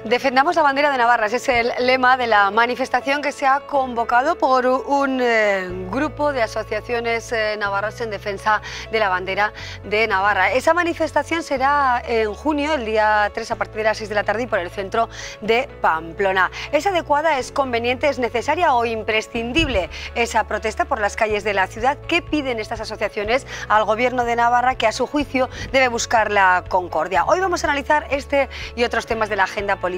Defendamos la bandera de Navarra, ese es el lema de la manifestación que se ha convocado por un grupo de asociaciones navarras en defensa de la bandera de Navarra. Esa manifestación será en junio, el día 3, a partir de las 6 de la tarde y por el centro de Pamplona. ¿Es adecuada, es conveniente, es necesaria o imprescindible esa protesta por las calles de la ciudad? ¿Qué piden estas asociaciones al Gobierno de Navarra, que a su juicio debe buscar la concordia? Hoy vamos a analizar este y otros temas de la agenda política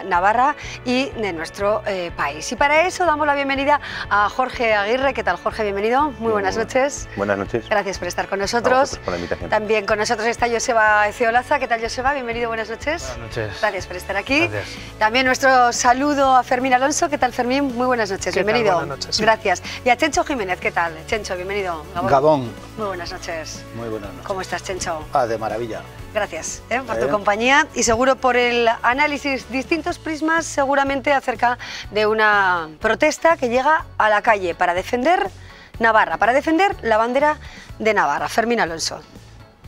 navarra y de nuestro país. Y para eso damos la bienvenida a Jorge Aguirre. ¿Qué tal, Jorge? Bienvenido. Muy buenas noches. Buenas noches. Gracias por estar con nosotros. Por la invitación. También con nosotros está Joseba Ezeolaza. ¿Qué tal, Joseba? Bienvenido, buenas noches. Buenas noches. Gracias por estar aquí. Gracias. También nuestro saludo a Fermín Alonso. ¿Qué tal, Fermín? Muy buenas noches. Bienvenido. Buenas noches. Gracias. Y a Chencho Jiménez. ¿Qué tal? Chencho, bienvenido. Gabón. Muy buenas noches. Muy buenas noches. ¿Cómo estás, Chencho? De maravilla. Gracias por tu compañía y seguro por el análisis, distintos prismas seguramente acerca de una protesta que llega a la calle para defender Navarra, para defender la bandera de Navarra. Fermín Alonso.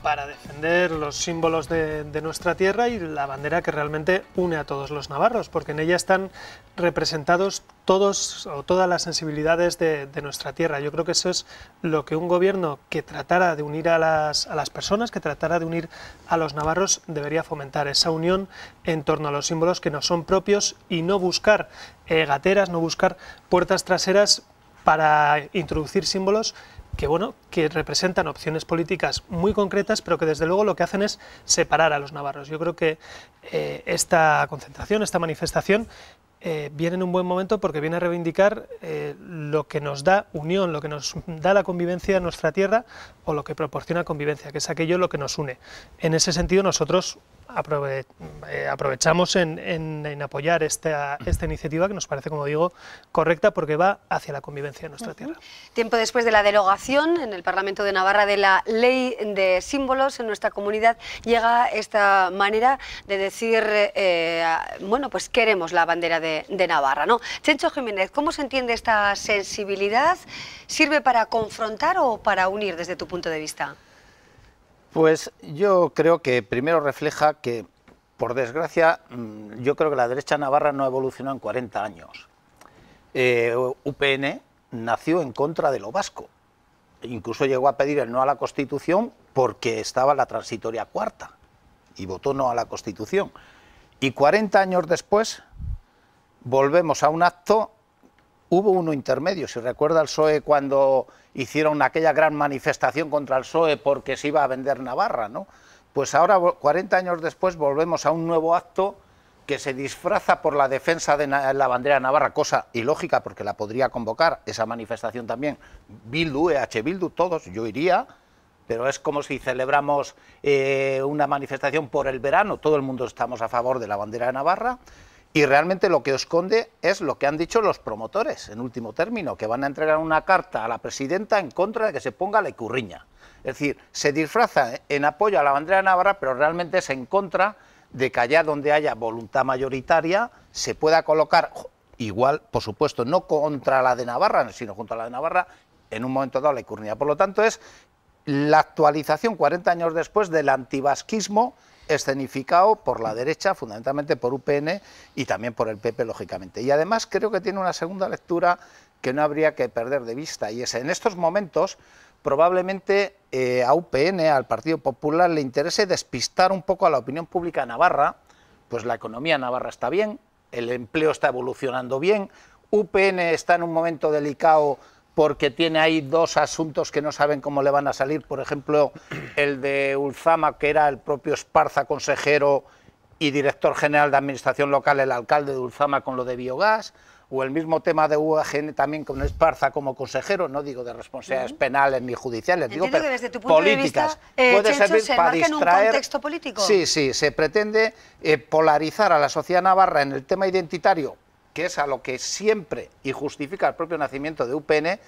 Para defender los símbolos de nuestra tierra y la bandera que realmente une a todos los navarros, porque en ella están representados todos o todas las sensibilidades de nuestra tierra. Yo creo que eso es lo que un gobierno que tratara de unir a las personas, que tratara de unir a los navarros, debería fomentar esa unión en torno a los símbolos que nos son propios y no buscar gateras, no buscar puertas traseras para introducir símbolos que representan opciones políticas muy concretas, pero que desde luego lo que hacen es separar a los navarros. Yo creo que esta concentración, esta manifestación, viene en un buen momento porque viene a reivindicar lo que nos da unión, lo que nos da la convivencia en nuestra tierra o lo que proporciona convivencia, que es aquello lo que nos une. En ese sentido nosotros aprovechamos en apoyar esta iniciativa que nos parece, como digo, correcta porque va hacia la convivencia de nuestra tierra. Tiempo después de la derogación en el Parlamento de Navarra de la ley de símbolos en nuestra comunidad, llega esta manera de decir, bueno, pues queremos la bandera de Navarra, ¿no? Chencho Jiménez, ¿cómo se entiende esta sensibilidad? ¿Sirve para confrontar o para unir desde tu punto de vista? Pues yo creo que primero refleja que, por desgracia, yo creo que la derecha navarra no ha evolucionado en 40 años. UPN nació en contra de lo vasco. Incluso llegó a pedir el no a la Constitución porque estaba la transitoria cuarta y votó no a la Constitución. Y 40 años después volvemos a un acto. Hubo uno intermedio, si recuerda el PSOE cuando hicieron aquella gran manifestación contra el PSOE porque se iba a vender Navarra, ¿no? Pues ahora, 40 años después, volvemos a un nuevo acto que se disfraza por la defensa de la bandera de Navarra, cosa ilógica porque la podría convocar esa manifestación también Bildu, Bildu, todos, yo iría, pero es como si celebramos una manifestación por el verano, todo el mundo estamos a favor de la bandera de Navarra. Y realmente lo que esconde es lo que han dicho los promotores, en último término, que van a entregar una carta a la presidenta en contra de que se ponga la ikurriña. Es decir, se disfraza en apoyo a la bandera de Navarra, pero realmente es en contra de que allá donde haya voluntad mayoritaria se pueda colocar, igual, por supuesto, no contra la de Navarra, sino junto a la de Navarra, en un momento dado la ikurriña. Por lo tanto, es la actualización 40 años después del antivasquismo escenificado por la derecha, fundamentalmente por UPN y también por el PP, lógicamente. Y además creo que tiene una segunda lectura que no habría que perder de vista, y es en estos momentos probablemente a UPN, al Partido Popular, le interese despistar un poco a la opinión pública navarra, pues la economía navarra está bien, el empleo está evolucionando bien, UPN está en un momento delicado porque tiene ahí dos asuntos que no saben cómo le van a salir, por ejemplo, el de Ulzama, que era el propio Esparza, consejero y director general de Administración Local, el alcalde de Ulzama con lo de biogás, o el mismo tema de UAGN también con Esparza como consejero, no digo de responsabilidades penales ni judiciales, digo que desde tu punto políticas. De vista, puede Chencho, servir se para marca distraer. En un contexto político. Sí, se pretende polarizar a la sociedad navarra en el tema identitario, que es a lo que siempre y justifica el propio nacimiento de UPN,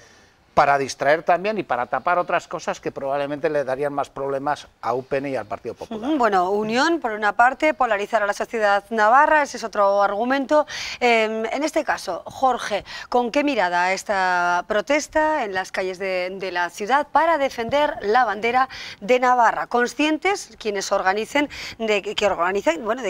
para distraer también y para tapar otras cosas que probablemente le darían más problemas a UPN y al Partido Popular. Bueno, unión por una parte, polarizar a la sociedad navarra, ese es otro argumento. En este caso, Jorge, ¿con qué mirada esta protesta en las calles de la ciudad para defender la bandera de Navarra? Conscientes quienes organicen de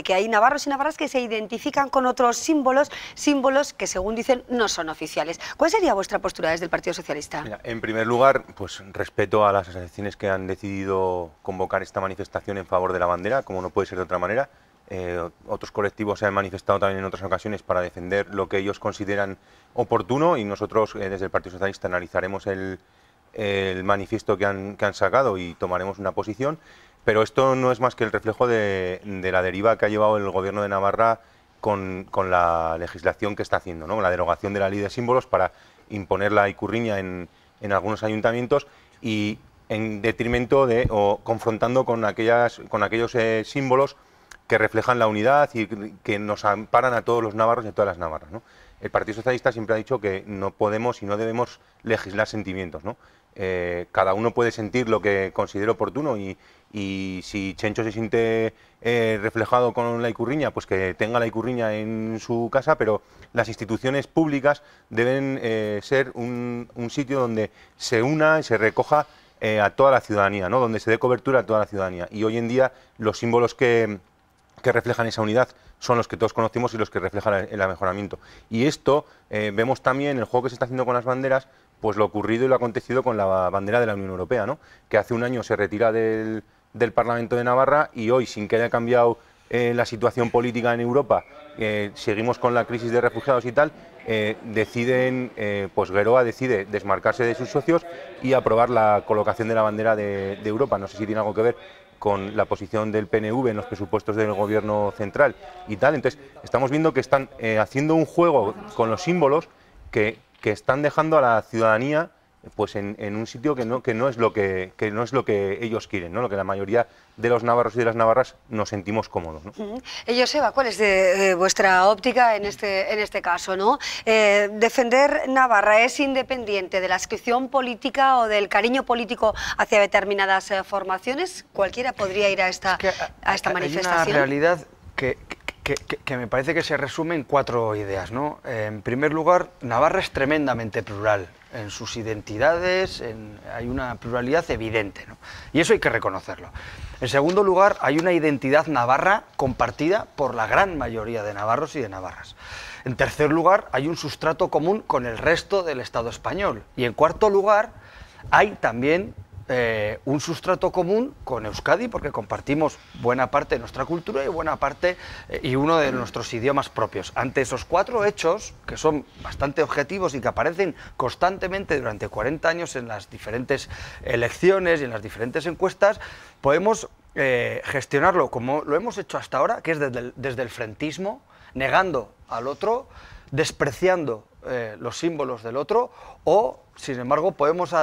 que hay navarros y navarras que se identifican con otros símbolos que según dicen no son oficiales. ¿Cuál sería vuestra postura desde el Partido Socialista? Mira, en primer lugar, pues respeto a las asociaciones que han decidido convocar esta manifestación en favor de la bandera, como no puede ser de otra manera. Otros colectivos se han manifestado también en otras ocasiones para defender lo que ellos consideran oportuno y nosotros desde el Partido Socialista analizaremos el manifiesto que han sacado y tomaremos una posición, pero esto no es más que el reflejo de la deriva que ha llevado el Gobierno de Navarra con la legislación que está haciendo, ¿no? La derogación de la ley de símbolos para imponer la ikurriña en algunos ayuntamientos y en detrimento o confrontando con aquellos símbolos que reflejan la unidad y que nos amparan a todos los navarros y a todas las navarras, ¿no? El Partido Socialista siempre ha dicho que no podemos y no debemos legislar sentimientos, ¿no? Cada uno puede sentir lo que considere oportuno y si Chencho se siente reflejado con la ikurriña, pues que tenga la ikurriña en su casa, pero las instituciones públicas deben ser un sitio donde se una y se recoja a toda la ciudadanía, ¿no? Donde se dé cobertura a toda la ciudadanía. Y hoy en día los símbolos que reflejan esa unidad son los que todos conocemos y los que reflejan el mejoramiento. Y esto vemos también el juego que se está haciendo con las banderas, pues lo ocurrido y lo acontecido con la bandera de la Unión Europea, ¿no? Que hace un año se retira del Parlamento de Navarra y hoy, sin que haya cambiado la situación política en Europa, seguimos con la crisis de refugiados y tal, pues Geroa decide desmarcarse de sus socios y aprobar la colocación de la bandera de Europa. No sé si tiene algo que ver con la posición del PNV en los presupuestos del gobierno central y tal. Entonces, estamos viendo que están haciendo un juego con los símbolos que están dejando a la ciudadanía pues en un sitio que no es lo que ellos quieren, ¿no? Lo que la mayoría de los navarros y de las navarras nos sentimos cómodos, ¿no? Joseba, ¿cuál es de vuestra óptica en este caso, ¿no? ¿Defender Navarra es independiente de la adscripción política o del cariño político hacia determinadas formaciones? ¿Cualquiera podría ir a esta manifestación? Hay una realidad que me parece que se resume en 4 ideas, ¿no? En primer lugar, Navarra es tremendamente plural en sus identidades, hay una pluralidad evidente, ¿no? Y eso hay que reconocerlo. En segundo lugar, hay una identidad navarra compartida por la gran mayoría de navarros y de navarras. En tercer lugar, hay un sustrato común con el resto del Estado español. Y en cuarto lugar, hay también un sustrato común con Euskadi, porque compartimos buena parte de nuestra cultura y buena parte y uno de nuestros idiomas propios. Ante esos 4 hechos, que son bastante objetivos y que aparecen constantemente durante 40 años en las diferentes elecciones y en las diferentes encuestas, podemos gestionarlo como lo hemos hecho hasta ahora, que es desde el frentismo, negando al otro, despreciando los símbolos del otro, o, sin embargo, podemos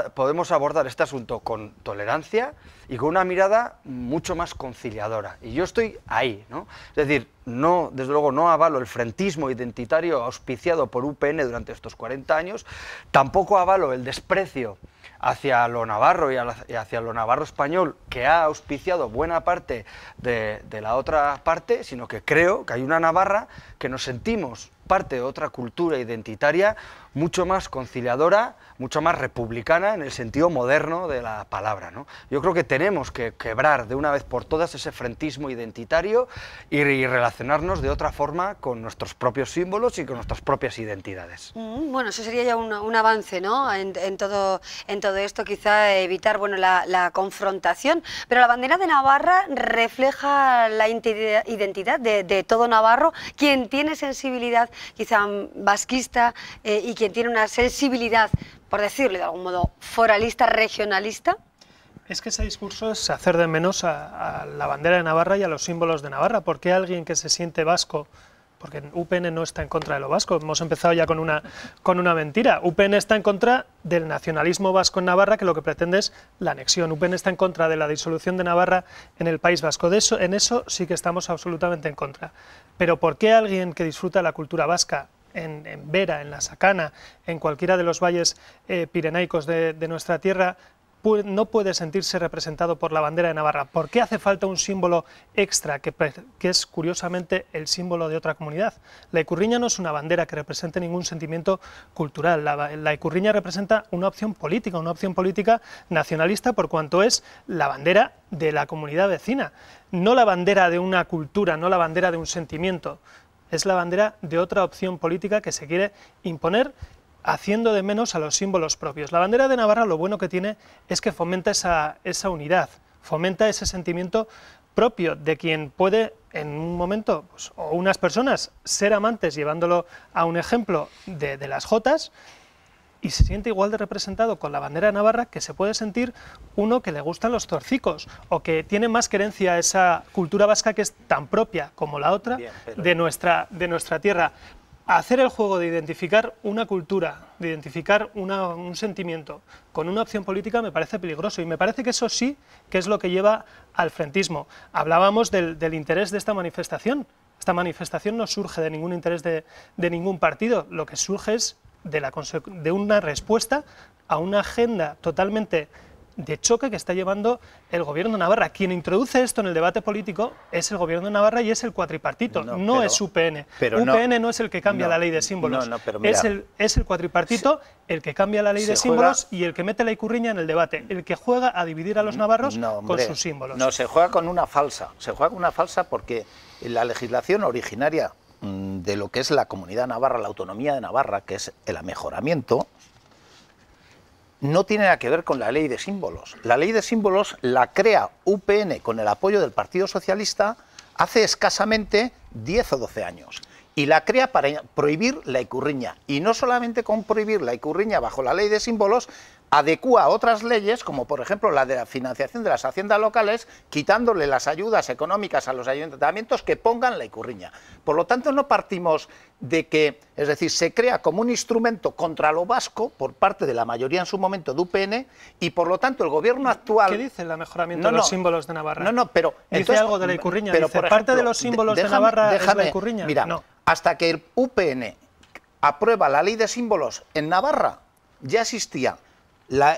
abordar este asunto con tolerancia y con una mirada mucho más conciliadora. Y yo estoy ahí, ¿no? Es decir, desde luego no avalo el frentismo identitario auspiciado por UPN durante estos 40 años, tampoco avalo el desprecio hacia lo navarro y hacia lo navarro español que ha auspiciado buena parte de la otra parte, sino que creo que hay una Navarra que nos sentimos parte de otra cultura identitaria mucho más conciliadora, mucho más republicana en el sentido moderno de la palabra, ¿no? Yo creo que tenemos que quebrar de una vez por todas ese frentismo identitario y relacionarnos de otra forma con nuestros propios símbolos y con nuestras propias identidades. Bueno, eso sería ya un avance, ¿no? En todo esto, quizá evitar la confrontación, pero la bandera de Navarra refleja la identidad de todo navarro, quien tiene sensibilidad quizá vasquista y quien tiene una sensibilidad, por decirlo de algún modo, foralista, regionalista. Es que ese discurso es hacer de menos a la bandera de Navarra y a los símbolos de Navarra. ¿Por qué alguien que se siente vasco? Porque UPN no está en contra de lo vasco, hemos empezado ya con una mentira. UPN está en contra del nacionalismo vasco en Navarra, que lo que pretende es la anexión. UPN está en contra de la disolución de Navarra en el País Vasco. En eso sí que estamos absolutamente en contra. Pero ¿por qué alguien que disfruta la cultura vasca en Vera, en la Sacana, en cualquiera de los valles pirenaicos de nuestra tierra, no puede sentirse representado por la bandera de Navarra. ¿Por qué hace falta un símbolo extra que es curiosamente el símbolo de otra comunidad? La ikurriña no es una bandera que represente ningún sentimiento cultural. La ikurriña representa una opción política nacionalista, por cuanto es la bandera de la comunidad vecina, no la bandera de una cultura, no la bandera de un sentimiento. Es la bandera de otra opción política que se quiere imponer, haciendo de menos a los símbolos propios. La bandera de Navarra lo bueno que tiene es que fomenta esa unidad, fomenta ese sentimiento propio de quien puede en un momento, pues, o unas personas, ser amantes, llevándolo a un ejemplo de las jotas, y se siente igual de representado con la bandera de Navarra que se puede sentir uno que le gustan los torcicos, o que tiene más querencia a esa cultura vasca que es tan propia como la otra. Bien, de nuestra tierra. Hacer el juego de identificar una cultura, de identificar un sentimiento con una opción política me parece peligroso, y me parece que eso sí que es lo que lleva al frentismo. Hablábamos del interés de esta manifestación. Esta manifestación no surge de ningún interés de ningún partido, lo que surge es de una respuesta a una agenda totalmente de choque que está llevando el Gobierno de Navarra. Quien introduce esto en el debate político es el Gobierno de Navarra y es el cuatripartito, no es UPN. UPN no es el que cambia la ley de símbolos, es el cuatripartito el que cambia la ley de símbolos y el que mete la ikurriña en el debate, el que juega a dividir a los navarros con sus símbolos. No, se juega con una falsa, porque la legislación originaria de lo que es la Comunidad Navarra, la autonomía de Navarra, que es el amejoramiento, no tiene nada que ver con la ley de símbolos. La ley de símbolos la crea UPN con el apoyo del Partido Socialista hace escasamente 10 o 12 años. Y la crea para prohibir la ikurriña. Y no solamente con prohibir la ikurriña bajo la ley de símbolos, adecúa a otras leyes, como por ejemplo la de la financiación de las haciendas locales, quitándole las ayudas económicas a los ayuntamientos que pongan la ikurriña. Por lo tanto, no partimos de que, es decir, se crea como un instrumento contra lo vasco por parte de la mayoría en su momento de UPN, y por lo tanto el gobierno actual... ¿Qué dice el mejoramiento de los símbolos de Navarra? Pero... Dice entonces, algo de la ikurriña, pero dice, parte de los símbolos de Navarra es la ikurriña. Mira, hasta que el UPN aprueba la ley de símbolos en Navarra, ya existía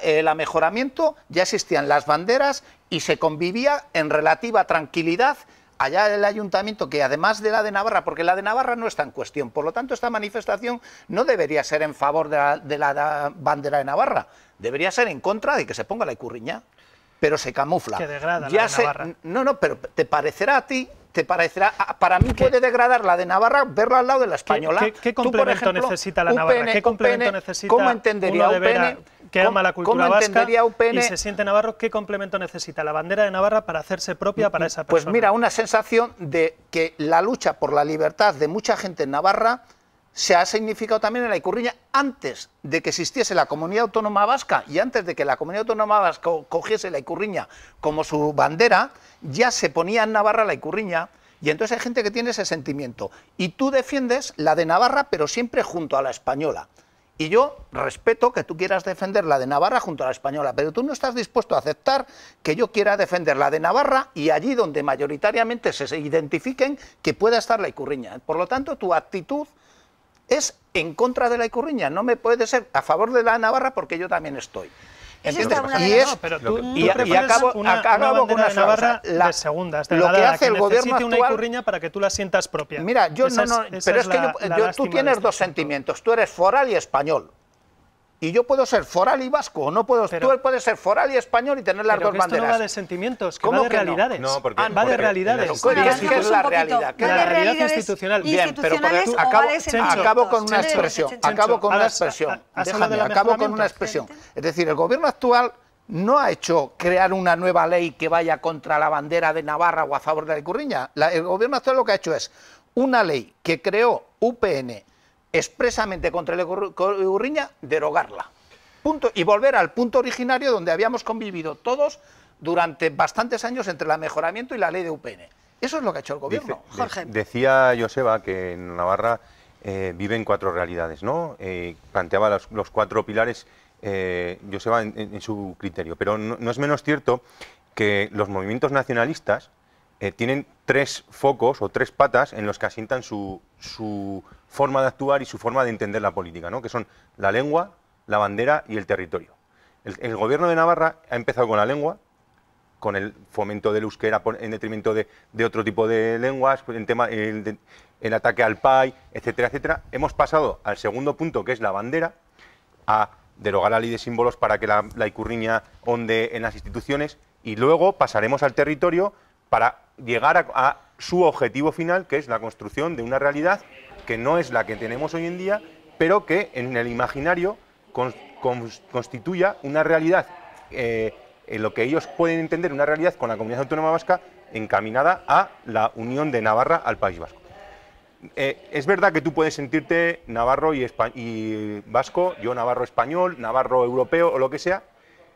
el amejoramiento, ya existían las banderas y se convivía en relativa tranquilidad allá el ayuntamiento, que además de la de Navarra, porque la de Navarra no está en cuestión, por lo tanto esta manifestación no debería ser en favor de la bandera de Navarra, debería ser en contra de que se ponga la ikurriña, pero se camufla. Que degrada la de Navarra. No, pero te parecerá a ti, para mí puede degradar la de Navarra verla al lado de la española. ¿Qué complemento necesita la Navarra? ¿Qué complemento necesita ¿cómo entendería uno de Vera, que ama la cultura vasca UPN? Y se siente navarro? ¿Qué complemento necesita la bandera de Navarra para hacerse propia para esa persona? Pues mira, una sensación de que la lucha por la libertad de mucha gente en Navarra se ha significado también en la ikurriña antes de que existiese la Comunidad Autónoma Vasca y antes de que la Comunidad Autónoma Vasca cogiese la ikurriña como su bandera, ya se ponía en Navarra la ikurriña, y entonces hay gente que tiene ese sentimiento. Y tú defiendes la de Navarra, pero siempre junto a la española. Y yo respeto que tú quieras defender la de Navarra junto a la española, pero tú no estás dispuesto a aceptar que yo quiera defender la de Navarra y allí donde mayoritariamente se identifiquen que pueda estar la ikurriña. Por lo tanto, tu actitud es en contra de la ikurriña, no me puede ser a favor de la Navarra porque yo también estoy. Y acabo con una Navarra de segundas, lo que hace el gobierno actual, una ikurriña para que tú la sientas propia. Mira, pero es que tú tienes dos sentimientos, tú eres foral y español. Y yo puedo ser foral y vasco, o no puedo. Tú puedes ser foral y español y tener las dos banderas. Esto no va de sentimientos, que va de realidades. No, porque va de realidades. ¿Qué es la realidad? La realidad institucional. Bien, pero acabo con una expresión. Acabo con una expresión. Es decir, el gobierno actual no ha hecho crear una nueva ley que vaya contra la bandera de Navarra o a favor de la ikurriña. El gobierno actual lo que ha hecho es una ley que creó UPN expresamente contra la ikurriña, derogarla. Punto, y volver al punto originario donde habíamos convivido todos durante bastantes años entre el mejoramiento y la ley de UPN. Eso es lo que ha hecho el gobierno. Decía Joseba que en Navarra viven cuatro realidades, ¿no? Planteaba los cuatro pilares Joseba en su criterio, pero no es menos cierto que los movimientos nacionalistas tienen tres focos o tres patas en los que asientan su forma de actuar y su forma de entender la política, ¿no? Que son la lengua, la bandera y el territorio. El gobierno de Navarra ha empezado con la lengua, con el fomento del euskera en detrimento de otro tipo de lenguas, el ataque al PAI, etcétera, etcétera. Hemos pasado al segundo punto, que es la bandera, a derogar la ley de símbolos para que la ikurriña onde en las instituciones, y luego pasaremos al territorio para llegar a su objetivo final, que es la construcción de una realidad que no es la que tenemos hoy en día, pero que en el imaginario constituya una realidad, en lo que ellos pueden entender, una realidad con la comunidad autónoma vasca encaminada a la unión de Navarra al País Vasco. Es verdad que tú puedes sentirte navarro y vasco, yo navarro español, navarro europeo o lo que sea,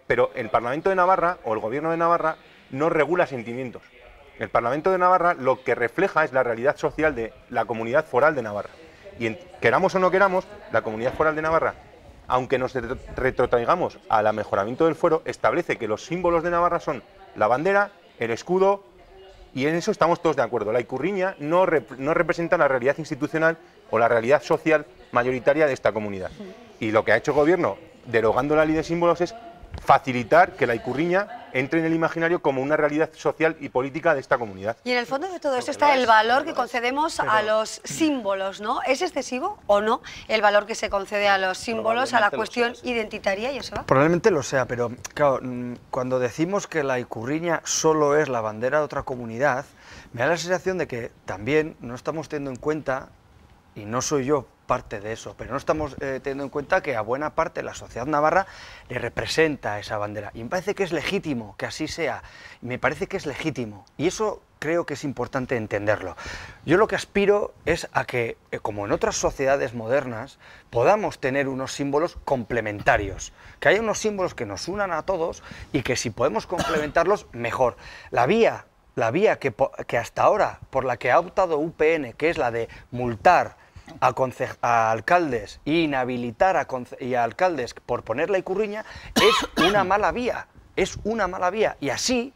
pero el Parlamento de Navarra o el Gobierno de Navarra no regula sentimientos. El Parlamento de Navarra lo que refleja es la realidad social de la comunidad foral de Navarra. Y queramos o no queramos, la comunidad foral de Navarra, aunque nos retrotraigamos al mejoramiento del fuero, establece que los símbolos de Navarra son la bandera, el escudo, y en eso estamos todos de acuerdo. La ikurriña no representa la realidad institucional o la realidad social mayoritaria de esta comunidad. Y lo que ha hecho el Gobierno, derogando la ley de símbolos, es facilitar que la ikurriña entre en el imaginario como una realidad social y política de esta comunidad. Y en el fondo de todo esto está el valor que concedemos a los símbolos, ¿no? ¿Es excesivo o no el valor que se concede a los símbolos, a la cuestión identitaria, Joseba? Probablemente lo sea, pero claro, cuando decimos que la ikurriña solo es la bandera de otra comunidad, me da la sensación de que también no estamos teniendo en cuenta, y no soy yo parte de eso, pero no estamos teniendo en cuenta que a buena parte de la sociedad navarra le representa esa bandera. Y me parece que es legítimo que así sea, me parece que es legítimo, y eso creo que es importante entenderlo. Yo lo que aspiro es a que, como en otras sociedades modernas, podamos tener unos símbolos complementarios, que haya unos símbolos que nos unan a todos y que si podemos complementarlos, mejor. La vía que hasta ahora, por la que ha optado UPN, que es la de multar a alcaldes e inhabilitar a alcaldes por poner la ikurriña, es una mala vía, y así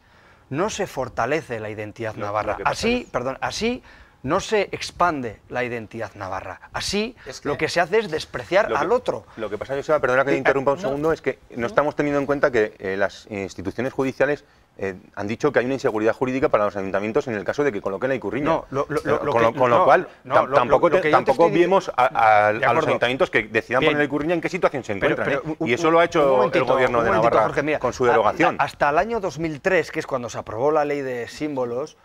no se fortalece la identidad navarra, así no se expande la identidad navarra, así lo que se hace es despreciar al otro. Lo que pasa, Joseba, perdona que te interrumpa un segundo, es que no estamos teniendo en cuenta que las instituciones judiciales han dicho que hay una inseguridad jurídica para los ayuntamientos en el caso de que coloquen la ikurriña. Con lo cual, tampoco vemos a los ayuntamientos que decidan poner la ikurriña en qué situación se encuentran. Y eso lo ha hecho el Gobierno de Navarra, Jorge, mira, con su derogación. Hasta el año 2003, que es cuando se aprobó la ley de símbolos,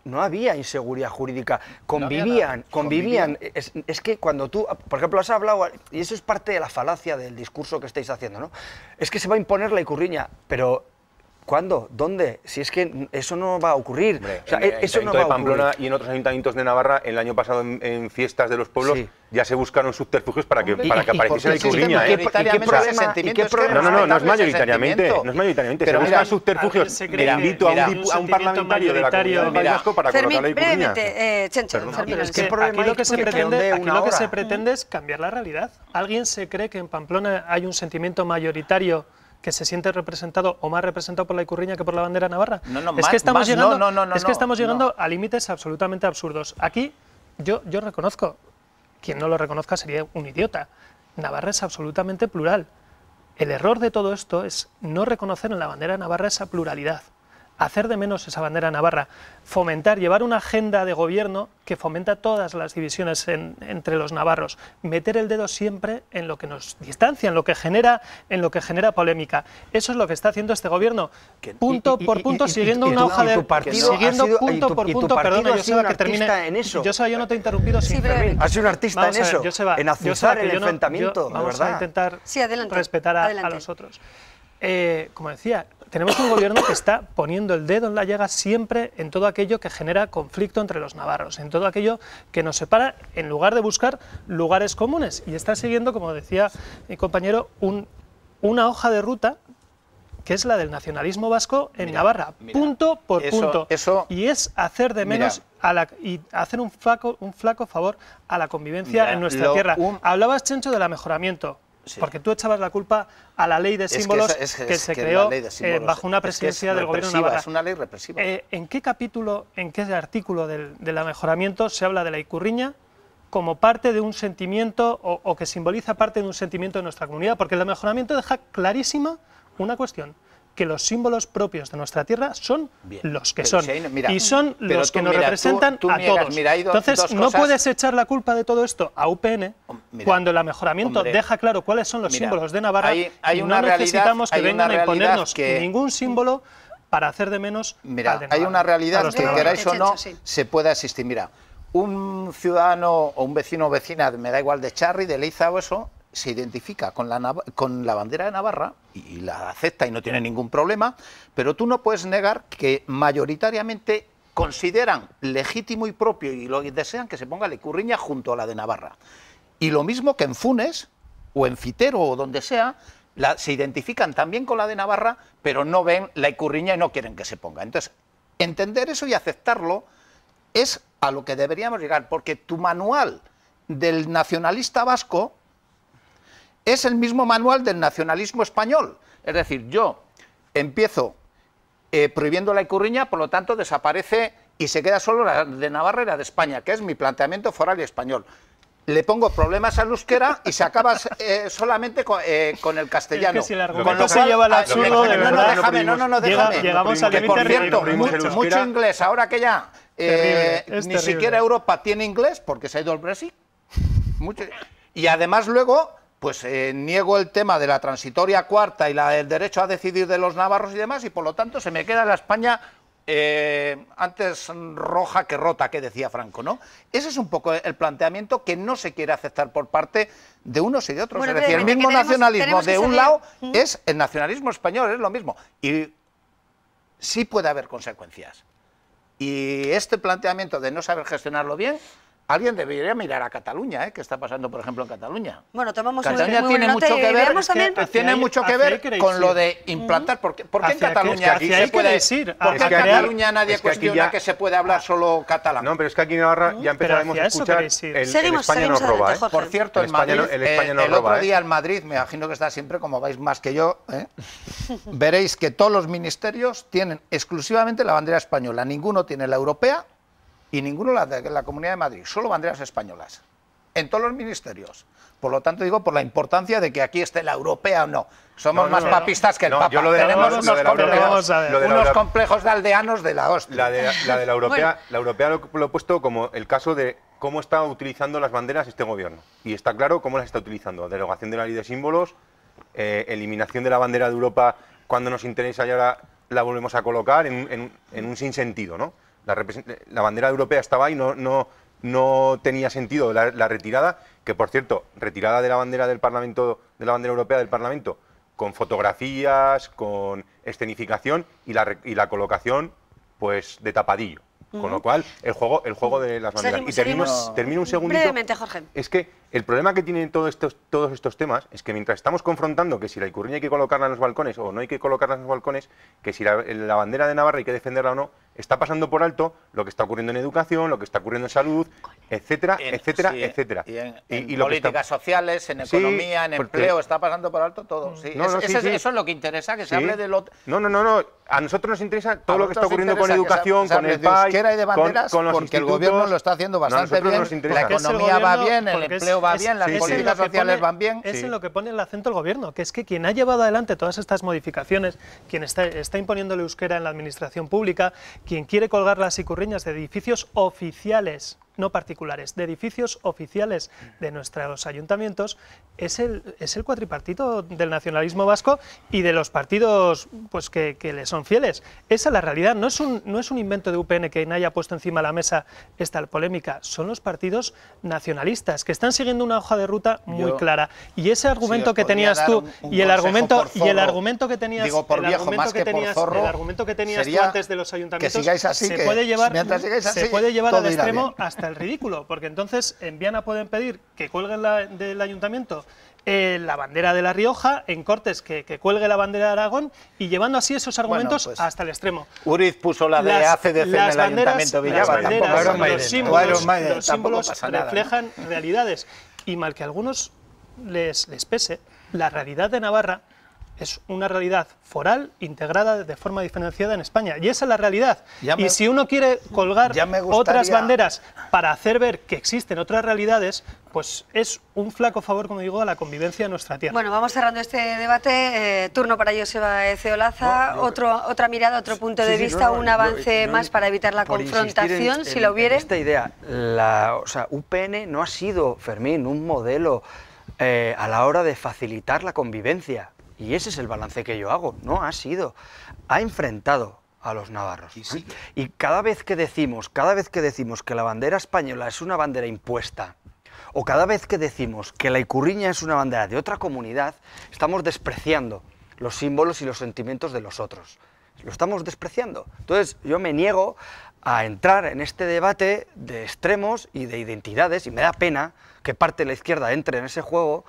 no había inseguridad jurídica, convivían. Es que cuando tú, por ejemplo, has hablado, y eso es parte de la falacia del discurso que estáis haciendo, ¿no? Es que se va a imponer la ikurriña, pero ¿cuándo? ¿Dónde? Si es que eso no va a ocurrir. Hombre, o sea, eso no va a ocurrir. En Pamplona y en otros ayuntamientos de Navarra, el año pasado en fiestas de los pueblos, sí, ya se buscaron subterfugios para que apareciese la ikurriña. ¿Y qué problema? No es mayoritariamente. Se buscan subterfugios. Invito a un parlamentario de la comunidad del País Vasco para colocar la ikurriña. Aquí lo que se pretende es cambiar la realidad. ¿Alguien se cree que en Pamplona hay un sentimiento mayoritario que se siente representado o más representado por la ikurriña que por la bandera navarra? Es que estamos llegando a límites absolutamente absurdos. Aquí yo reconozco, quien no lo reconozca sería un idiota. Navarra es absolutamente plural. El error de todo esto es no reconocer en la bandera navarra esa pluralidad, hacer de menos esa bandera navarra, fomentar, llevar una agenda de gobierno que fomenta todas las divisiones entre los navarros, meter el dedo siempre en lo que nos distancia, en lo que genera polémica. Eso es lo que está haciendo este gobierno, punto por punto, siguiendo una hoja de... Siguiendo punto por punto, perdona, Joseba, que termine. Joseba, yo no te he interrumpido sin permiso. Has sido un artista en eso, en azuzar el enfrentamiento, de verdad. Vamos a intentar respetar a los otros. Como decía, tenemos un gobierno que está poniendo el dedo en la llaga siempre en todo aquello que genera conflicto entre los navarros, en todo aquello que nos separa, en lugar de buscar lugares comunes. Y está siguiendo, como decía mi compañero, una hoja de ruta que es la del nacionalismo vasco en Navarra, punto por punto. Y es hacer de menos y hacer un flaco favor a la convivencia en nuestra tierra. Hablabas, Chencho, del mejoramiento. Porque tú echabas la culpa a la ley de símbolos que se creó bajo una presidencia del gobierno de Navarra. Es una ley represiva. ¿En qué capítulo, en qué artículo del amejoramiento se habla de la ikurriña como parte de un sentimiento o que simboliza parte de un sentimiento de nuestra comunidad? Porque el amejoramiento deja clarísima una cuestión, que los símbolos propios de nuestra tierra son los que son, y son los que nos representan a todos. Entonces, no puedes echar la culpa de todo esto a UPN cuando el amejoramiento deja claro cuáles son los símbolos de Navarra, y no necesitamos que vengan a imponernos ningún símbolo para hacer de menos al de Navarra. Hay una realidad que, queráis o no, se puede existir. Mira, un ciudadano o un vecino o vecina, me da igual, de Charri, de Leiza o eso, se identifica con la bandera de Navarra y la acepta y no tiene ningún problema, pero tú no puedes negar que mayoritariamente consideran legítimo y propio y lo desean que se ponga la ikurriña junto a la de Navarra. Y lo mismo que en Funes o en Fitero o donde sea, se identifican también con la de Navarra, pero no ven la ikurriña y no quieren que se ponga. Entonces, entender eso y aceptarlo es a lo que deberíamos llegar, porque tu manual del nacionalista vasco es el mismo manual del nacionalismo español. Es decir, yo empiezo prohibiendo la ikurriña, por lo tanto desaparece y se queda solo la de Navarra y la de España, que es mi planteamiento foral y español. Le pongo problemas al euskera y se acaba solamente con el castellano. Es que si el argumento se lleva al absurdo, de verdad, déjame. Llegamos al que, por límite cierto, mucho inglés, ahora que ya ni siquiera Europa tiene inglés, porque se ha ido el Brexit. Y además luego, pues niego el tema de la transitoria cuarta y el derecho a decidir de los navarros y demás, y por lo tanto se me queda la España antes roja que rota, que decía Franco, ¿no? Ese es un poco el planteamiento que no se quiere aceptar por parte de unos y de otros. Bueno, es decir, el mismo nacionalismo de un lado es el nacionalismo español, es lo mismo. Y sí puede haber consecuencias. Y este planteamiento de no saber gestionarlo bien, alguien debería mirar a Cataluña, ¿qué está pasando, por ejemplo, en Cataluña? Bueno, tomamos Cataluña tiene mucho que ver, tiene mucho que ver con lo de implantar. ¿Por qué en Cataluña se puede decir? ¿Por qué en Cataluña nadie cuestiona que se puede hablar solo catalán? No, pero es que aquí en Navarra ya empezaremos a escuchar el España nos roba. Por cierto, en Madrid, el otro día en Madrid, me imagino que está siempre, como vais más que yo, veréis que todos los ministerios tienen exclusivamente la bandera española, ninguno tiene la europea y ninguno la Comunidad de Madrid, solo banderas españolas, en todos los ministerios. Por lo tanto, digo, por la importancia de que aquí esté la europea o no. Somos más papistas que el Papa. Tenemos unos complejos de aldeanos de la hostia. La de la europea, la europea lo he puesto como el caso de cómo está utilizando las banderas este gobierno. Y está claro cómo las está utilizando. Derogación de la ley de símbolos, eliminación de la bandera de Europa cuando nos interesa y ahora la volvemos a colocar en un sinsentido, ¿no? La bandera europea estaba ahí, no tenía sentido la retirada, que por cierto, retirada de la bandera del Parlamento, de la bandera europea del Parlamento, con fotografías, con escenificación y la colocación pues de tapadillo. Con lo cual, el juego de las banderas. Y termino un segundito. Brevemente, Jorge. Es que el problema que tienen todos estos temas es que mientras estamos confrontando que si la ikurriña hay que colocarla en los balcones o no hay que colocarla en los balcones, que si la bandera de Navarra hay que defenderla o no, está pasando por alto lo que está ocurriendo en educación, lo que está ocurriendo en salud, etcétera, etcétera, etcétera. Y en políticas sociales, en economía, en empleo, está pasando por alto todo. Eso es lo que interesa, que se hable de lo... No. A nosotros nos interesa todo lo que está ocurriendo con educación, con el PAI, y de banderas, con los porque el gobierno lo está haciendo bastante bien, la economía va bien, el empleo va bien, las políticas sociales van bien. Es en lo que pone el acento el gobierno, que es que quien ha llevado adelante todas estas modificaciones, quien está imponiendo el euskera en la administración pública, quien quiere colgar las ikurriñas de edificios oficiales, no particulares, de edificios oficiales de nuestros ayuntamientos, es el cuatripartito del nacionalismo vasco y de los partidos pues que le son fieles. Esa es la realidad, no es un invento de UPN que nadie haya puesto encima de la mesa esta polémica, son los partidos nacionalistas que están siguiendo una hoja de ruta muy clara. Y ese argumento que tenías tú y el argumento que tenías tú antes de los ayuntamientos se puede llevar al extremo hasta el ridículo, porque entonces en Viana pueden pedir que cuelguen del ayuntamiento la bandera de La Rioja, en Cortes que cuelgue la bandera de Aragón, y llevando así esos argumentos hasta el extremo. Uriz puso la de ACDC en el ayuntamiento de Villava. Los símbolos reflejan realidades, y mal que algunos les pese, la realidad de Navarra es una realidad foral integrada de forma diferenciada en España. Y esa es la realidad. Y si uno quiere colgar otras banderas para hacer ver que existen otras realidades, pues es un flaco favor, como digo, a la convivencia de nuestra tierra. Bueno, vamos cerrando este debate. Turno para Joseba Ezeolaza. Otra mirada, otro punto de vista, un avance más para evitar la confrontación, si lo hubiere. Esta idea, o sea, UPN no ha sido, Fermín, un modelo a la hora de facilitar la convivencia. Y ese es el balance que yo hago. No ha sido. Ha enfrentado a los navarros. Y cada vez que decimos que la bandera española es una bandera impuesta, o cada vez que decimos que la Ikurriña es una bandera de otra comunidad, estamos despreciando los símbolos y los sentimientos de los otros. Lo estamos despreciando. Entonces, yo me niego a entrar en este debate de extremos y de identidades, y me da pena que parte de la izquierda entre en ese juego,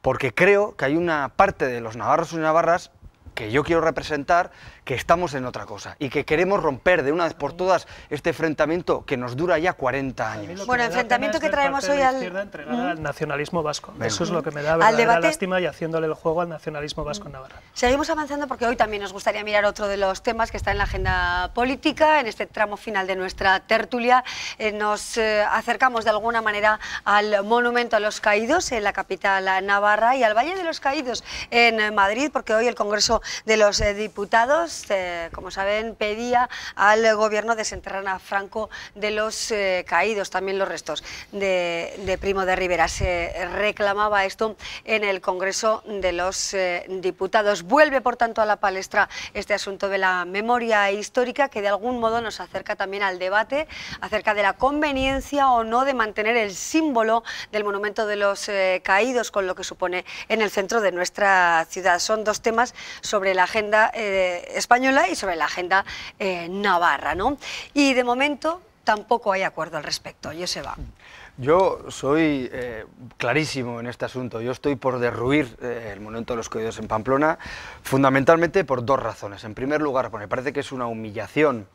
porque creo que hay una parte de los navarros y navarras que yo quiero representar, que estamos en otra cosa y que queremos romper de una vez por todas este enfrentamiento que nos dura ya 40 años. Bueno, enfrentamiento que traemos hoy al nacionalismo vasco. Venga. Eso es lo que me da verdadera lástima, y haciéndole el juego al nacionalismo vasco en Navarra. Seguimos avanzando porque hoy también nos gustaría mirar otro de los temas que está en la agenda política. En este tramo final de nuestra tertulia nos acercamos de alguna manera al Monumento a los Caídos en la capital navarra y al Valle de los Caídos en Madrid, porque hoy el Congreso de los Diputados, como saben, pedía al gobierno desenterrar a Franco de los caídos, también los restos de Primo de Rivera. Se reclamaba esto en el Congreso de los Diputados. Vuelve, por tanto, a la palestra este asunto de la memoria histórica, que de algún modo nos acerca también al debate acerca de la conveniencia o no de mantener el símbolo del Monumento de los Caídos, con lo que supone en el centro de nuestra ciudad. Son dos temas sobre la agenda española y sobre la agenda navarra, ¿no? Y de momento tampoco hay acuerdo al respecto. Joseba. Yo soy clarísimo en este asunto. Yo estoy por derruir el Monumento de los Caídos en Pamplona, fundamentalmente por dos razones. En primer lugar, porque me parece que es una humillación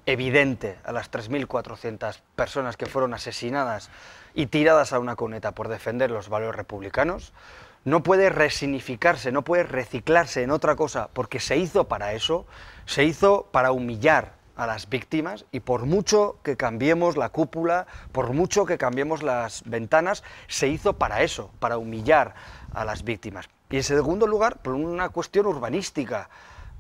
evidente a las 3.400 personas que fueron asesinadas y tiradas a una cuneta por defender los valores republicanos. No puede resignificarse, no puede reciclarse en otra cosa, porque se hizo para eso, se hizo para humillar a las víctimas, y por mucho que cambiemos la cúpula, por mucho que cambiemos las ventanas, se hizo para eso, para humillar a las víctimas. Y en segundo lugar, por una cuestión urbanística.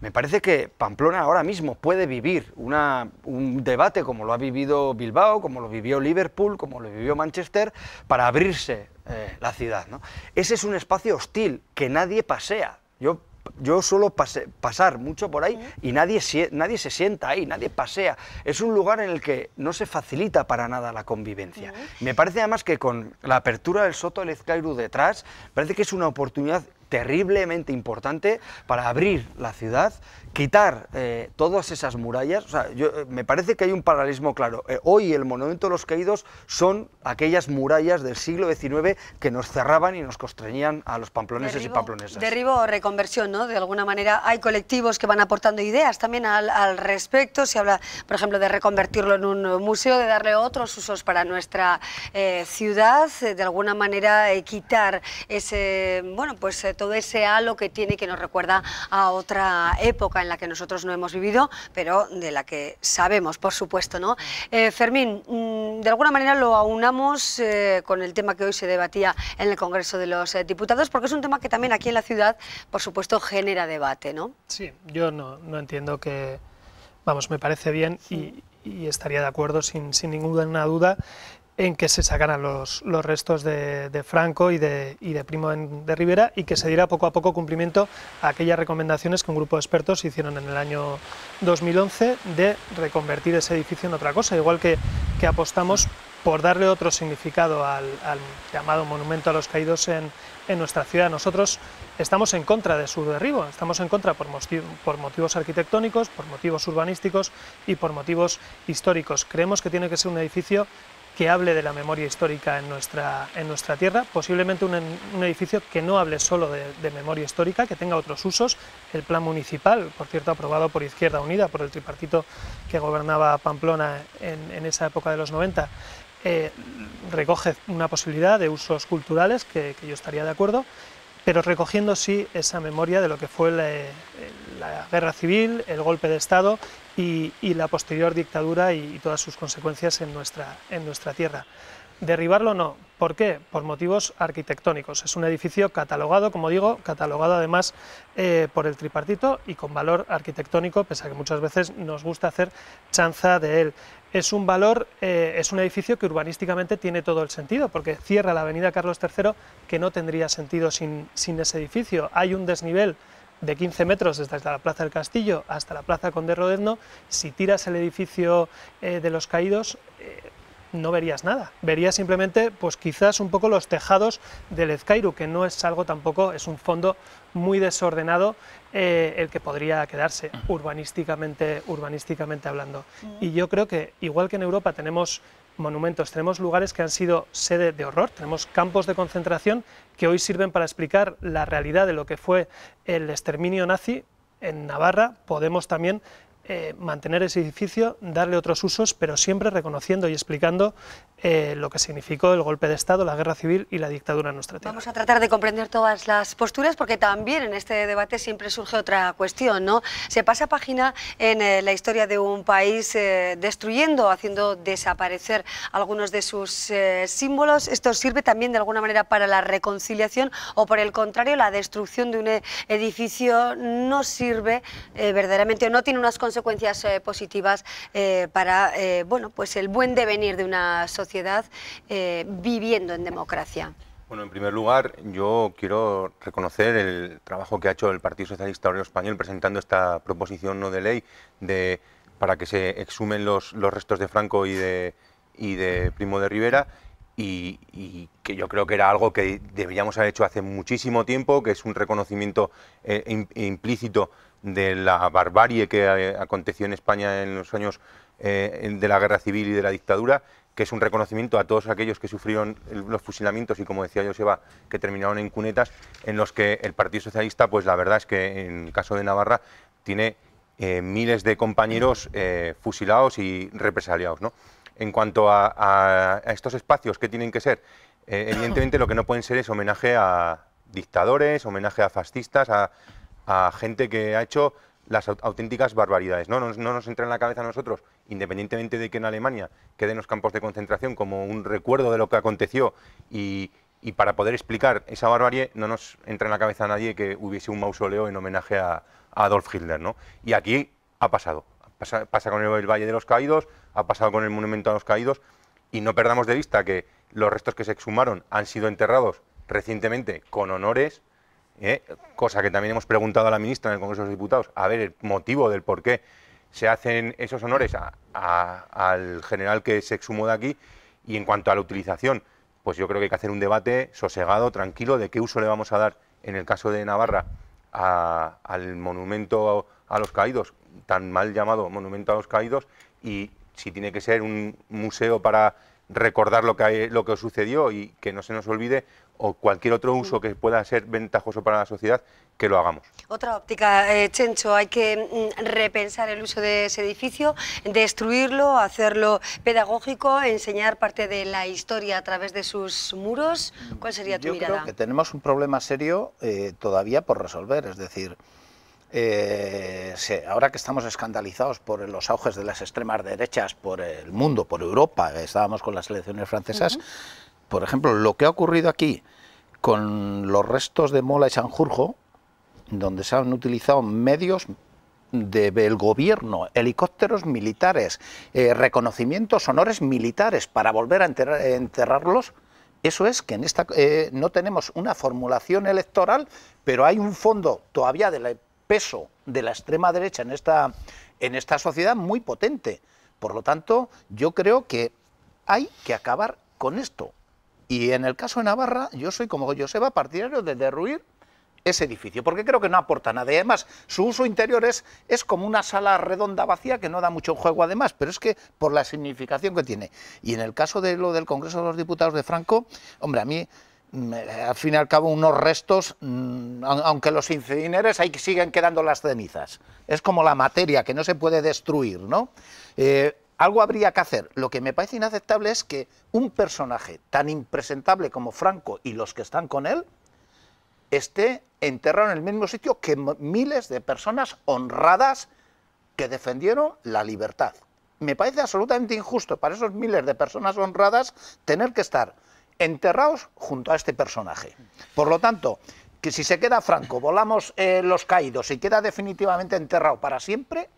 Me parece que Pamplona ahora mismo puede vivir un debate como lo ha vivido Bilbao, como lo vivió Liverpool, como lo vivió Manchester, para abrirse la ciudad, ¿no? Ese es un espacio hostil que nadie pasea. Yo suelo pasar mucho por ahí y nadie se sienta ahí, nadie pasea. Es un lugar en el que no se facilita para nada la convivencia. Me parece además que con la apertura del Soto de Lezcairu detrás, parece que es una oportunidad terriblemente importante para abrir la ciudad, quitar todas esas murallas. O sea, me parece que hay un paralelismo claro. Hoy el Monumento de los Caídos son aquellas murallas del siglo XIX que nos cerraban y nos constreñían a los pamploneses y pamplonesas. Derribo o reconversión, ¿no? De alguna manera hay colectivos que van aportando ideas también al respecto. Se habla, por ejemplo, de reconvertirlo en un museo, de darle otros usos para nuestra ciudad, de alguna manera quitar ese, bueno, pues todo ese halo que tiene, que nos recuerda a otra época en la que nosotros no hemos vivido, pero de la que sabemos, por supuesto, ¿no? Fermín, de alguna manera lo aunamos con el tema que hoy se debatía en el Congreso de los Diputados, porque es un tema que también aquí en la ciudad, por supuesto, genera debate, ¿no? Sí, yo no entiendo que... Vamos, me parece bien y estaría de acuerdo sin ninguna duda en que se sacaran los restos de Franco y de Primo de Rivera, y que se diera poco a poco cumplimiento a aquellas recomendaciones que un grupo de expertos hicieron en el año 2011 de reconvertir ese edificio en otra cosa, igual que apostamos por darle otro significado al llamado Monumento a los Caídos en nuestra ciudad. Nosotros estamos en contra de su derribo, estamos en contra por motivos arquitectónicos, por motivos urbanísticos y por motivos históricos. Creemos que tiene que ser un edificio que hable de la memoria histórica en nuestra tierra, posiblemente un edificio que no hable solo de memoria histórica, que tenga otros usos. El plan municipal, por cierto, aprobado por Izquierda Unida, por el tripartito que gobernaba Pamplona en esa época de los 90, recoge una posibilidad de usos culturales, que yo estaría de acuerdo, pero recogiendo sí esa memoria de lo que fue la guerra civil, el golpe de Estado y la posterior dictadura y todas sus consecuencias en nuestra tierra. Derribarlo no. ¿Por qué? Por motivos arquitectónicos. Es un edificio catalogado, como digo, catalogado además por el tripartito y con valor arquitectónico, pese a que muchas veces nos gusta hacer chanza de él. Es un valor, es un edificio que urbanísticamente tiene todo el sentido, porque cierra la avenida Carlos III, que no tendría sentido sin ese edificio. Hay un desnivel de 15 metros desde la Plaza del Castillo hasta la Plaza Conde Rodezno. Si tiras el edificio de los Caídos, no verías nada, verías simplemente pues quizás un poco los tejados del Ezcairu, que no es algo tampoco, es un fondo muy desordenado el que podría quedarse urbanísticamente hablando. Y yo creo que igual que en Europa tenemos monumentos, tenemos lugares que han sido sede de horror, tenemos campos de concentración que hoy sirven para explicar la realidad de lo que fue el exterminio nazi. En Navarra podemos también mantener ese edificio, darle otros usos, pero siempre reconociendo y explicando lo que significó el golpe de Estado, la guerra civil y la dictadura en nuestra tierra. Vamos a tratar de comprender todas las posturas, porque también en este debate siempre surge otra cuestión, ¿no? Se pasa página en la historia de un país destruyendo, haciendo desaparecer algunos de sus símbolos. ¿Esto sirve también de alguna manera para la reconciliación o, por el contrario, la destrucción de un edificio no sirve verdaderamente, o no tiene unas consecuencias positivas para bueno, pues el buen devenir de una sociedad viviendo en democracia? Bueno, en primer lugar, yo quiero reconocer el trabajo que ha hecho el Partido Socialista Obrero Español presentando esta proposición no de ley para que se exhumen los restos de Franco y de Primo de Rivera, y que yo creo que era algo que deberíamos haber hecho hace muchísimo tiempo, que es un reconocimiento implícito de la barbarie que aconteció en España en los años de la guerra civil y de la dictadura, que es un reconocimiento a todos aquellos que sufrieron los fusilamientos y, como decía Joseba, que terminaron en cunetas, en los que el Partido Socialista, pues la verdad es que en el caso de Navarra tiene miles de compañeros fusilados y represaliados, ¿no? En cuanto a estos espacios, ¿qué tienen que ser? Evidentemente lo que no pueden ser es homenaje a dictadores, homenaje a fascistas, a gente que ha hecho las auténticas barbaridades. No nos entra en la cabeza a nosotros, independientemente de que en Alemania queden los campos de concentración como un recuerdo de lo que aconteció, y para poder explicar esa barbarie no nos entra en la cabeza a nadie que hubiese un mausoleo en homenaje a Adolf Hitler, ¿no? Y aquí ha pasado. Pasa con el Valle de los Caídos, ha pasado con el Monumento a los Caídos, y no perdamos de vista que los restos que se exhumaron han sido enterrados recientemente con honores, cosa que también hemos preguntado a la ministra en el Congreso de los Diputados, a ver el motivo del por qué se hacen esos honores al general que se exhumó de aquí. Y en cuanto a la utilización, pues yo creo que hay que hacer un debate sosegado, tranquilo, de qué uso le vamos a dar, en el caso de Navarra, al monumento a los caídos, tan mal llamado monumento a los caídos, y si tiene que ser un museo para recordar lo que sucedió y que no se nos olvide, o cualquier otro uso que pueda ser ventajoso para la sociedad, que lo hagamos. Otra óptica, Chencho, hay que repensar el uso de ese edificio, destruirlo, hacerlo pedagógico, enseñar parte de la historia a través de sus muros. ¿Cuál sería tu mirada? Yo creo que tenemos un problema serio todavía por resolver, es decir, ahora que estamos escandalizados por los auges de las extremas derechas por el mundo, por Europa, estábamos con las elecciones francesas, por ejemplo, lo que ha ocurrido aquí con los restos de Mola y Sanjurjo, donde se han utilizado medios del gobierno, helicópteros militares, reconocimientos, honores militares para volver a enterrarlos. Eso es que en esta no tenemos una formulación electoral, pero hay un fondo todavía del peso de la extrema derecha en esta sociedad muy potente. Por lo tanto, yo creo que hay que acabar con esto. Y en el caso de Navarra, yo soy como Joseba, partidario de derruir ese edificio, porque creo que no aporta nada. Y además, su uso interior es como una sala redonda vacía que no da mucho juego además, pero es que por la significación que tiene. Y en el caso de lo del Congreso de los Diputados de Franco, hombre, a mí, al fin y al cabo, unos restos, aunque los incineres, ahí siguen quedando las cenizas. Es como la materia que no se puede destruir, ¿no? algo habría que hacer. Lo que me parece inaceptable es que un personaje tan impresentable como Franco y los que están con él esté enterrado en el mismo sitio que miles de personas honradas que defendieron la libertad. Me parece absolutamente injusto para esos miles de personas honradas tener que estar enterrados junto a este personaje. Por lo tanto, que si se queda Franco, volamos los caídos y queda definitivamente enterrado para siempre,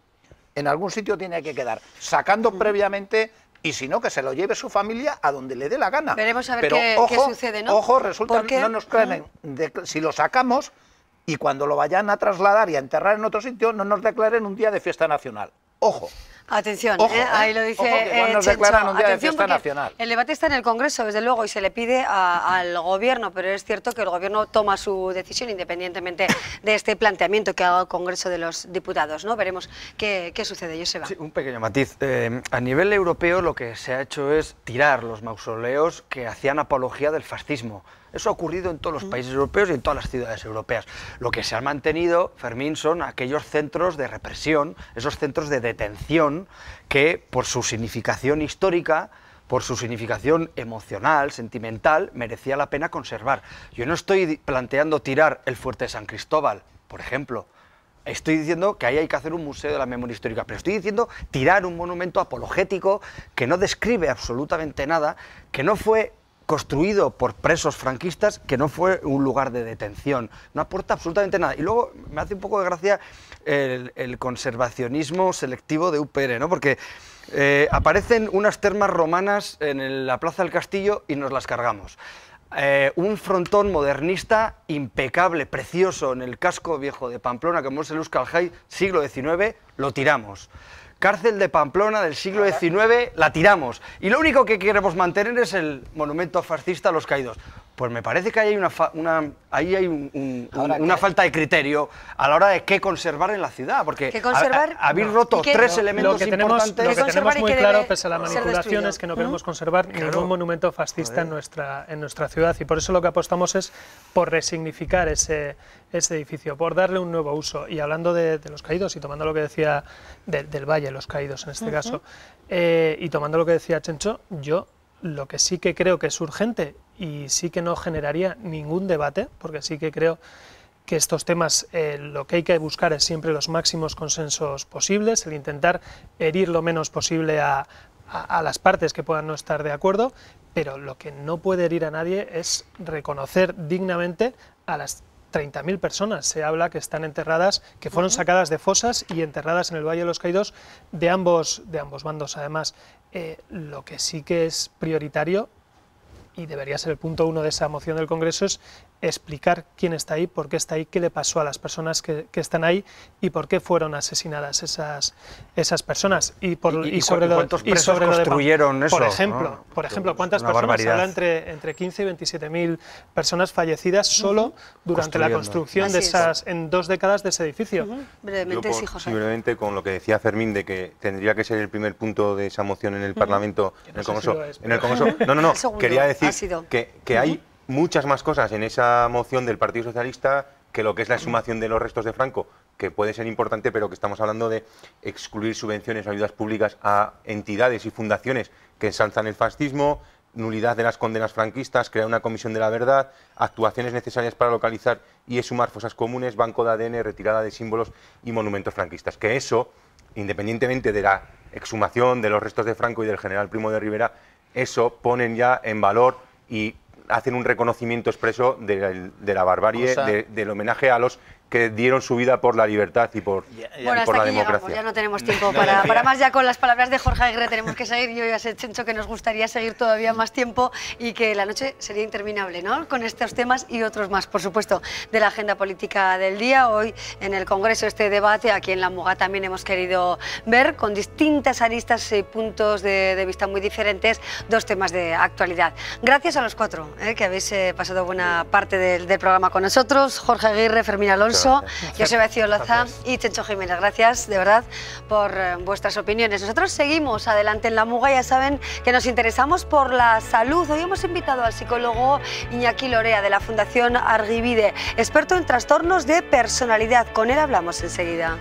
en algún sitio tiene que quedar, sacando previamente, y si no, que se lo lleve su familia a donde le dé la gana. Veremos a ver Pero qué sucede, ¿no? Ojo, resulta que no nos declaren, si lo sacamos, y cuando lo vayan a trasladar y a enterrar en otro sitio, no nos declaren un día de fiesta nacional. Ojo. Atención, Ojo, ahí lo dice nos Chencho. declaran un día de Atención, fiesta porque nacional. el debate está en el Congreso, desde luego, y se le pide al Gobierno, pero es cierto que el Gobierno toma su decisión independientemente de este planteamiento que haga el Congreso de los Diputados, ¿no? Veremos qué sucede, Joseba. Sí, un pequeño matiz. A nivel europeo lo que se ha hecho es tirar los mausoleos que hacían apología del fascismo. Eso ha ocurrido en todos los países europeos y en todas las ciudades europeas. Lo que se han mantenido, Fermín, son aquellos centros de represión, esos centros de detención que, por su significación histórica, por su significación emocional, sentimental, merecía la pena conservar. Yo no estoy planteando tirar el Fuerte de San Cristóbal, por ejemplo. Estoy diciendo que ahí hay que hacer un museo de la memoria histórica, pero estoy diciendo tirar un monumento apologético que no describe absolutamente nada, que no fue construido por presos franquistas, que no fue un lugar de detención, no aporta absolutamente nada. Y luego me hace un poco de gracia el conservacionismo selectivo de UPR, ¿no? Porque aparecen unas termas romanas en la Plaza del Castillo y nos las cargamos. Un frontón modernista impecable, precioso, en el casco viejo de Pamplona, como es el Euskal Jai, siglo XIX, lo tiramos. Cárcel de Pamplona del siglo XIX, la tiramos. Y lo único que queremos mantener es el monumento fascista a los caídos. Pues me parece que ahí hay una falta de criterio a la hora de qué conservar en la ciudad, porque habéis roto tres elementos importantes. Lo que tenemos muy claro, pese a la manipulación, es que no queremos conservar ningún monumento fascista en nuestra ciudad, y por eso lo que apostamos es por resignificar ese edificio, por darle un nuevo uso. Y hablando de los caídos, y tomando lo que decía del Valle, los caídos en este caso, y tomando lo que decía Chencho, yo lo que sí que creo que es urgente y sí que no generaría ningún debate, porque sí que creo que estos temas lo que hay que buscar es siempre los máximos consensos posibles, el intentar herir lo menos posible a las partes que puedan no estar de acuerdo, pero lo que no puede herir a nadie es reconocer dignamente a las 30.000 personas, se habla, que están enterradas, que fueron sacadas de fosas y enterradas en el Valle de los Caídos de ambos bandos. Además, lo que sí que es prioritario, y debería ser el punto 1 de esa moción del Congreso, es explicar quién está ahí, por qué está ahí, qué le pasó a las personas que están ahí y por qué fueron asesinadas esas personas. ¿Cuántos presos construyeron eso? Por ejemplo, ¿cuántas personas? Se habla entre 15 y 27.000 personas fallecidas solo durante la construcción de en 2 décadas de ese edificio. Brevemente, sí, José. Simplemente con lo que decía Fermín, de que tendría que ser el primer punto de esa moción en el Parlamento, en el Congreso. No, quería decir que hay muchas más cosas en esa moción del Partido Socialista que lo que es la exhumación de los restos de Franco, que puede ser importante, pero que estamos hablando de excluir subvenciones o ayudas públicas a entidades y fundaciones que ensalzan el fascismo, nulidad de las condenas franquistas, crear una comisión de la verdad, actuaciones necesarias para localizar y exhumar fosas comunes, banco de ADN, retirada de símbolos y monumentos franquistas. Que eso, independientemente de la exhumación de los restos de Franco y del general Primo de Rivera, eso ponen ya en valor y hacen un reconocimiento expreso de la barbarie, del homenaje a los que dieron su vida por la libertad y por la democracia. Ya no tenemos tiempo para más, ya con las palabras de Jorge Aguirre tenemos que seguir. Yo ya sé, Chencho, que nos gustaría seguir todavía más tiempo y que la noche sería interminable, ¿no? Con estos temas y otros más, por supuesto, de la agenda política del día. Hoy en el Congreso este debate, aquí en la Muga también hemos querido ver con distintas aristas y puntos de vista muy diferentes 2 temas de actualidad. Gracias a los 4 que habéis pasado buena parte del programa con nosotros. Jorge Aguirre, Fermín Alonso, Joseba Cioloza y Chencho Jiménez. Gracias de verdad por vuestras opiniones. Nosotros seguimos adelante en la Muga, ya saben que nos interesamos por la salud. Hoy hemos invitado al psicólogo Iñaki Lorea de la Fundación Argivide, experto en trastornos de personalidad. Con él hablamos enseguida.